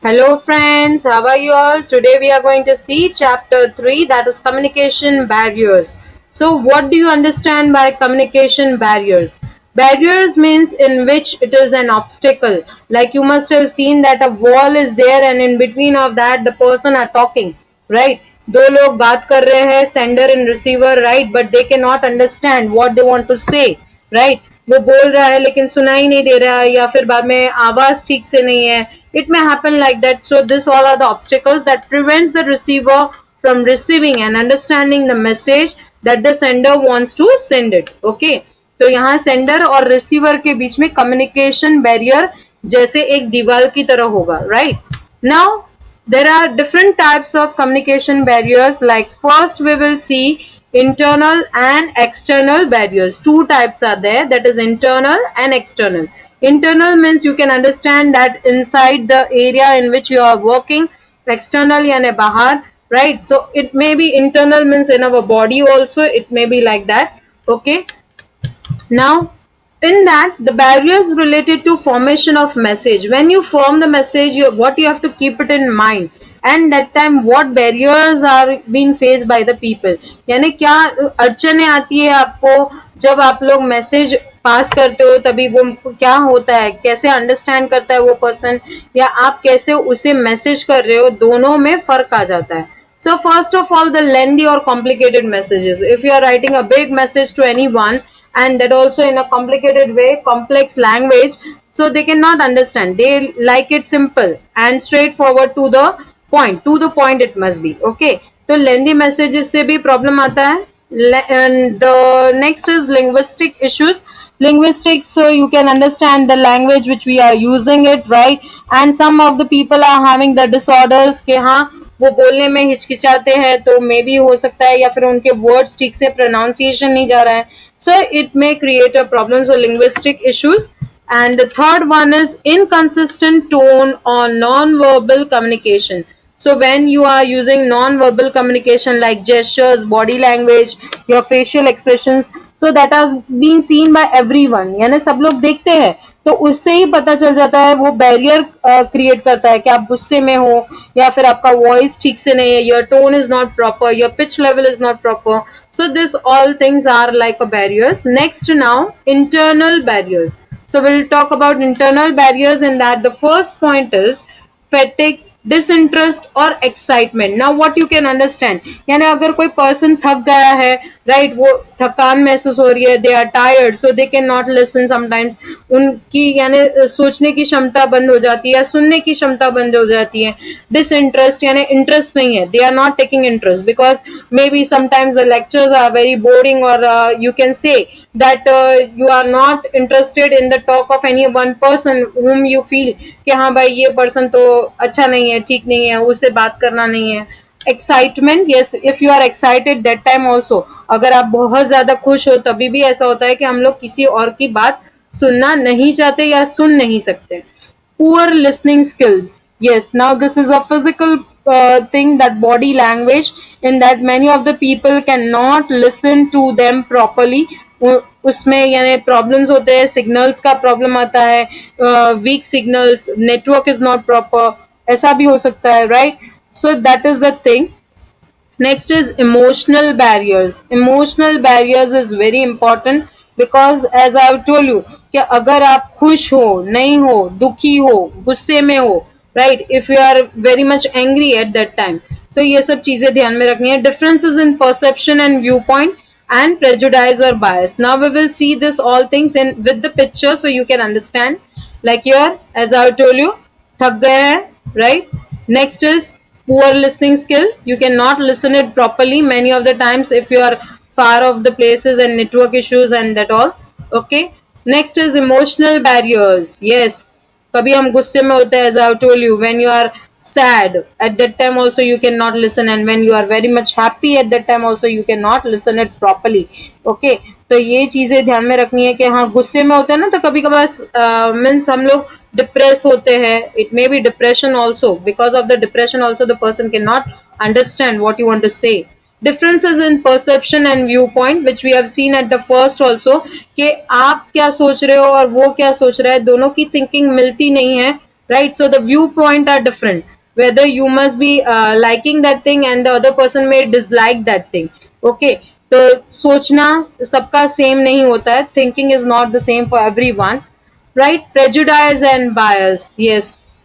Hello friends, how are you all? Today we are going to see chapter 3, that is communication barriers. So what do you understand by communication barriers? Barriers means in which it is an obstacle. Like you must have seen that a wall is there and in between of that the person are talking, right? दो लोग बात कर रहे हैं, sender and receiver, right? But they cannot understand what they want to say, right? वो बोल रहा है लेकिन सुनाई नहीं दे रहा है या फिर बाद में आवाज ठीक से नहीं है. It may happen like that. So this all are the obstacles that prevents the receiver from receiving and understanding the message that the sender wants to send it. Okay, तो यहाँ सेंडर और रिसीवर के बीच में communication barrier जैसे एक दीवार की तरह होगा, right? Now there are different types of communication barriers. Like first we will see internal and external barriers. Two types are there, that is internal and external. Internal means you can understand that inside the area in which you are working. External यानी बाहर, right? So it may be internal means in our body also, it may be like that. Okay, now in that the barriers related to formation of message. When you form the message, what you have to keep it in mind, and that time what barriers are being faced by the people. यानी क्या अड़चने आती है आपको जब आप लोग message pass करते हो, तभी वो क्या होता है, कैसे अंडरस्टैंड करता है वो पर्सन, या आप कैसे उसे मैसेज कर रहे हो, दोनों में फर्क आ जाता है. So first of all, the lengthy or complicated messages. If you are writing a big message to anyone, and that also in a complicated way, complex language, so they cannot understand. They like it simple and straightforward, to the point. To the point it must be. Okay, so lengthy messages से भी problem आता है. And the next is linguistic issues. Linguistics, so you can understand the language which we are using it, right? And some of the people are having the disorders कि हाँ वो बोलने में हिचकिचाते हैं, तो मे बी हो सकता है, या फिर उनके वर्ड्स ठीक से प्रोनाउंसिएशन नहीं जा रहा है. So it may create a problem. So linguistic issues. And the third one is inconsistent tone or non-verbal communication. So when you are using non-verbal communication like gestures, body language, your facial expressions, so that has been seen by everyone. यानी सब लोग देखते हैं, तो उससे ही पता चल जाता है, वो बैरियर क्रिएट करता है कि आप गुस्से में हो, या फिर आपका वॉइस ठीक से नहीं है, your tone is not proper, your pitch level is not proper. So this all things are like a barriers. Next now, internal barriers. So we'll talk about internal barriers. In that the first point is fatigue, disinterest और excitement. Now what you can understand, यानी अगर कोई person थक गया है, right, वो थकान महसूस हो रही है, they are tired, so they cannot listen sometimes. उनकी यानी सोचने की क्षमता बंद हो जाती है या सुनने की क्षमता बंद हो जाती है. Disinterest यानी इंटरेस्ट नहीं है, they are not taking interest because maybe sometimes the lectures are very boring, or you can say that you are not interested in the talk of any one person whom you feel कि हाँ भाई ये person तो अच्छा नहीं है, ठीक नहीं है, उससे बात करना नहीं है. Excitement, yes, if you are excited that time also, अगर आप बहुत ज्यादा खुश हो तभी भी ऐसा होता है कि हम लोग किसी और की बात सुनना नहीं चाहते या सुन नहीं सकते. Poor listening skills, yes, now this is a physical thing, that body language, in that many of the people cannot listen to them properly. उसमें यानी प्रॉब्लम्स होते हैं, सिग्नल्स का प्रॉब्लम आता है, weak signals, network is not proper, ऐसा भी हो सकता है, right? So that is the thing. Next is emotional barriers. Emotional barriers is very important because as I have told you कि अगर आप खुश हो, नहीं हो, दुखी हो, गुस्से में हो, right? If you are very much angry at that time, तो ये सब चीजें ध्यान में रखनी है. Differences in perception and viewpoint and prejudice or bias. Now we will see this all things in with the picture so you can understand. Like here, as I have told you, थक गए हैं, right? Next is poor listening skill, you cannot listen it properly many of the times if you are far off the places and network issues and that all. Okay, next is emotional barriers. Yes, kabhi hum gusse mein hote hain, as I told you, when you are sad at that time also you cannot listen, and when you are very much happy at that time also you cannot listen it properly. Okay, तो ये चीजें ध्यान में रखनी है कि हाँ गुस्से में होते हैं ना, तो कभी कभार मीन्स हम लोग डिप्रेस होते हैं. It may be depression also, because of the depression also the person can not understand what you want to say. Differences in perception and viewpoint which we have seen at the first also, कि आप क्या सोच रहे हो और वो क्या सोच रहा है, दोनों की थिंकिंग मिलती नहीं है, right? So the viewpoint are different, whether you must be liking that thing and the other person may dislike that thing. Okay, तो सोचना सबका सेम नहीं होता है, thinking is not the same for everyone, right? Prejudice and bias, yes.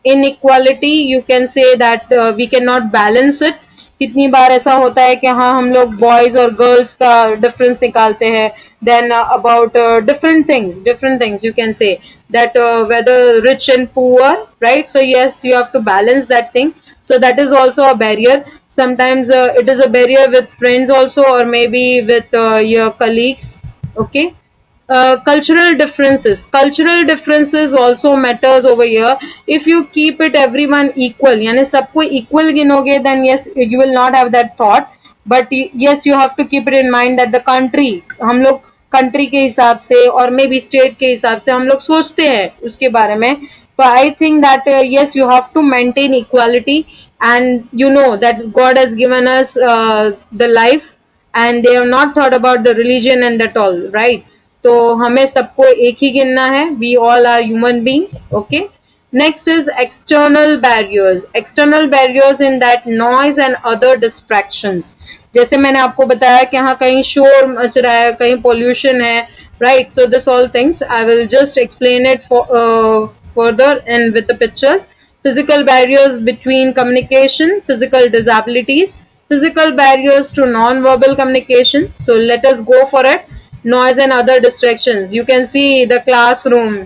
Inequality, you can say that we cannot balance it. कितनी बार ऐसा होता है कि हाँ हम लोग बॉयज और गर्ल्स का डिफरेंस निकालते हैं, then about different things you can say that whether rich and poor, right? So yes, you have to balance that thing. So that is also a barrier. Sometimes it is a barrier with friends also, or maybe with your colleagues. Okay. Cultural differences also matters over here. If you keep it everyone equal, यानी सबको equal गिनोगे, then yes you will not have that thought. But yes, you have to keep it in mind that the country, हम लोग country के हिसाब से और maybe state के हिसाब से हम लोग सोचते हैं उसके बारे में. So I think that yes, you have to maintain equality, and you know that God has given us the life, and they have not thought about the religion and that all, right? तो हमें सबको एक ही गिनना है. We all are human being. Okay. Next is external barriers. External barriers in that noise and other distractions. जैसे मैंने आपको बताया कि हाँ कहीं शोर मच रहा है, कहीं पोल्यूशन है, right? So this all things I will just explain it further and with the pictures. Physical barriers between communication, physical disabilities, physical barriers to non-verbal communication. So let us go for it. Noise and other distractions. You can see the classroom,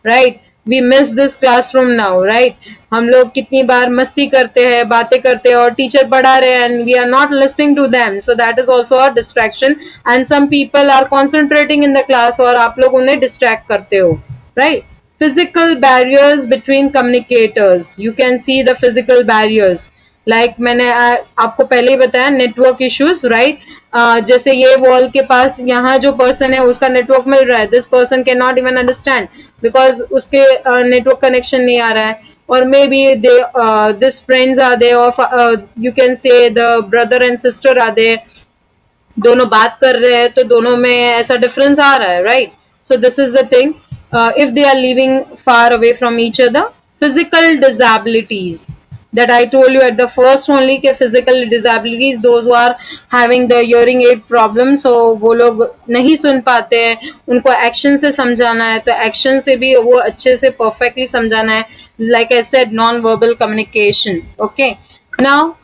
right? We miss this classroom now, right? हम लोग कितनी बार मस्ती करते हैं, बातें करते हैं और टीचर पढ़ा रहे हैं and we are not listening to them. So that is also a distraction. And some people are concentrating in the class और आप लोग उन्हें distract करते हो, right? Physical barriers between communicators. You can see the physical barriers. Like मैंने आपको पहले ही बताया, नेटवर्क इश्यूज, राइट? जैसे ये वॉल के पास यहाँ जो पर्सन है उसका नेटवर्क मिल रहा है, this person can not even understand because उसके नेटवर्क कनेक्शन नहीं आ रहा है. और may be this friends are they, और you can say the brother and sister are they, दोनों बात कर रहे हैं तो दोनों में ऐसा डिफरेंस आ रहा है, right? So this is the thing. If they are living far away from each other. Physical disabilities that I told you at the first only कि physical disabilities, those who are having the hearing aid problem, so वो लोग नहीं सुन पाते हैं, उनको action से समझाना है, तो एक्शन से भी वो अच्छे से परफेक्टली समझाना है. Like I said, non-verbal communication. Okay. Now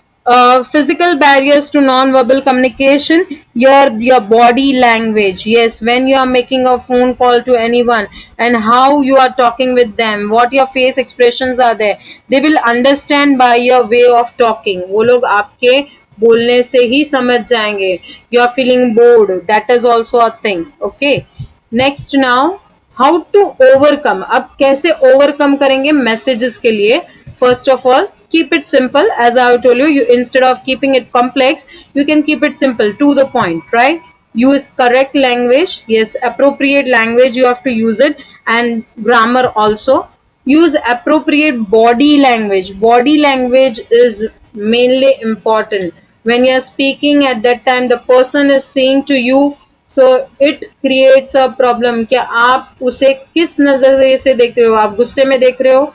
physical barriers to non-verbal communication, your body language. Yes, when you are making a phone call to anyone and how you are talking with them, what your face expressions are there, they will understand by your way of talking. वो लोग आपके बोलने से ही समझ जाएंगे. You are feeling bored, that is also a thing. Okay. Next now, how to overcome. अब कैसे overcome करेंगे messages के लिए? First of all, keep it simple. As I told you, instead of keeping it complex, you can keep it simple, to the point, right? Use correct language. Yes, appropriate language, you have to use it, and grammar also. Use appropriate body language. Body language is mainly important. When you are speaking, at that time the person is saying to you, so it creates a problem कि आप उसे किस नजरिए से देख रहे हो. आप गुस्से में देख रहे हो,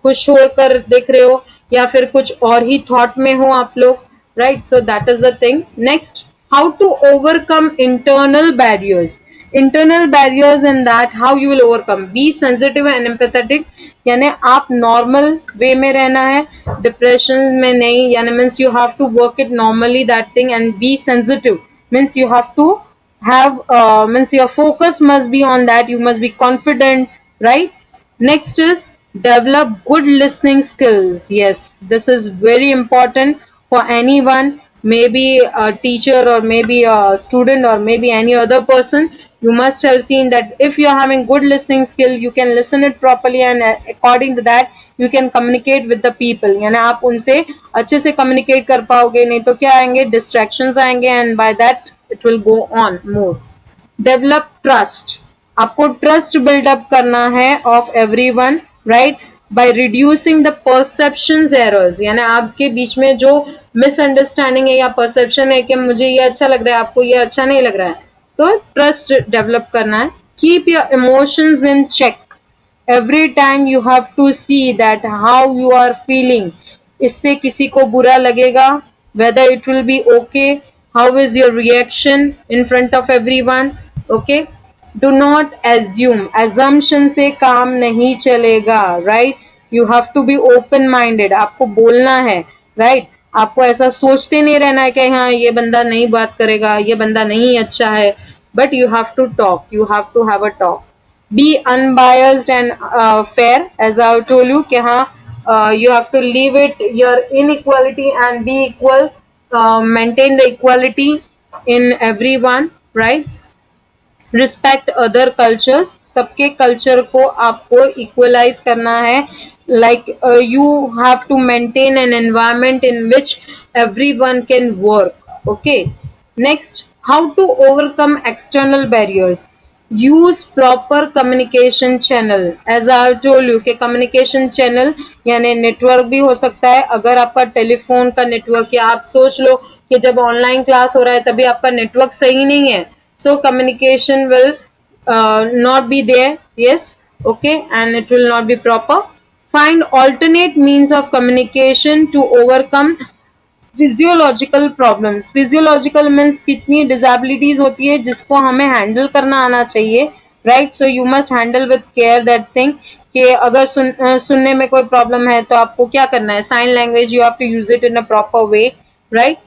खुश होकर देख रहे हो, या फिर कुछ और ही थॉट में हो आप लोग, right? So that is the thing. Next, how to overcome internal barriers. Internal barriers in that how you will overcome. Be sensitive and empathetic, यानी आप नॉर्मल वे में रहना है, डिप्रेशन में नहीं. यानी means you have to work it normally that thing, and be sensitive means you have to have means your focus must be on that. You must be confident, right? Next is develop good listening skills. Yes, this is very important for anyone, maybe a teacher or maybe a student or maybe any other person. You must have seen that if you are having good listening skill, you can listen it properly, and according to that you can communicate with the people. यानी आप उनसे अच्छे से communicate कर पाओगे. नहीं तो क्या आएंगे, distractions आएंगे, and by that it will go on more. Develop trust. आपको ट्रस्ट बिल्डअप करना है of everyone, right? By reducing the perceptions errors. यानी आपके बीच में जो मिसअंडरस्टैंडिंग है या परसेप्शन है कि मुझे ये अच्छा लग रहा है, आपको ये अच्छा नहीं लग रहा है, तो ट्रस्ट डेवलप करना है. Keep your emotions in check. every time you have to see that how you are feeling. इससे किसी को बुरा लगेगा, whether it will be okay, how is your reaction in front of everyone. Okay, do not assume. Assumption से काम नहीं चलेगा, right? You have to be open minded. आपको बोलना है, right? आपको ऐसा सोचते नहीं रहना है कि हाँ ये बंदा नहीं बात करेगा, ये बंदा नहीं अच्छा है, but you have to talk, you have to have a talk. Be unbiased and fair, as I told you कि हाँ you have to leave it your inequality and be equal, maintain the equality in everyone, right? Respect other cultures, सबके culture को आपको equalize करना है. Like you have to maintain an environment in which everyone can work. Okay, next, how to overcome external barriers. Use proper communication channel. As I have told you कि communication channel यानी network भी हो सकता है. अगर आपका telephone का network, या आप सोच लो कि जब ऑनलाइन क्लास हो रहा है तभी आपका नेटवर्क सही नहीं है, so communication will not be there. Yes, okay, and it will not be proper. Find alternate means of communication to overcome physiological problems. Physiological means कितनी डिसेबिलिटीज होती है जिसको हमें हैंडल करना आना चाहिए, right? So you must handle with care that thing कि अगर सुनने में कोई प्रॉब्लम है तो आपको क्या करना है. Sign language you have to use it in a proper way, right?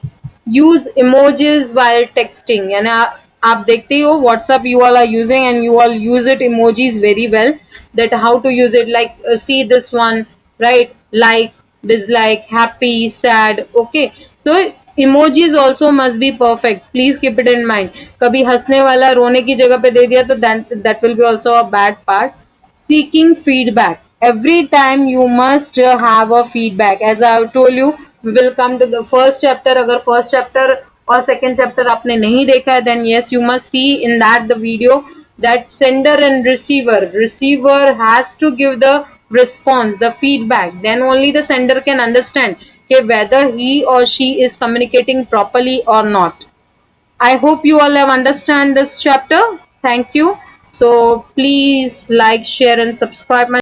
Use emojis while texting, यानी आप देखते ही हो WhatsApp you all are using and you all use it emojis very well, that how to use it, like see this one, right? Like, dislike, happy, sad. Okay, so emojis also must be perfect. Please keep it in mind. कभी हंसने वाला रोने की जगह पे दे दिया तो that will be also a bad part. Seeking feedback. Every time you must have a feedback. As I have told you, we will come to the first chapter. अगर first chapter और second chapter आपने नहीं देखा है, then yes, you must see in that the video that sender and receiver has to give the response, the feedback. Then only the sender can understand whether he or she is communicating properly or not. I hope you all have understand this chapter. Thank you. So please like, share and subscribe my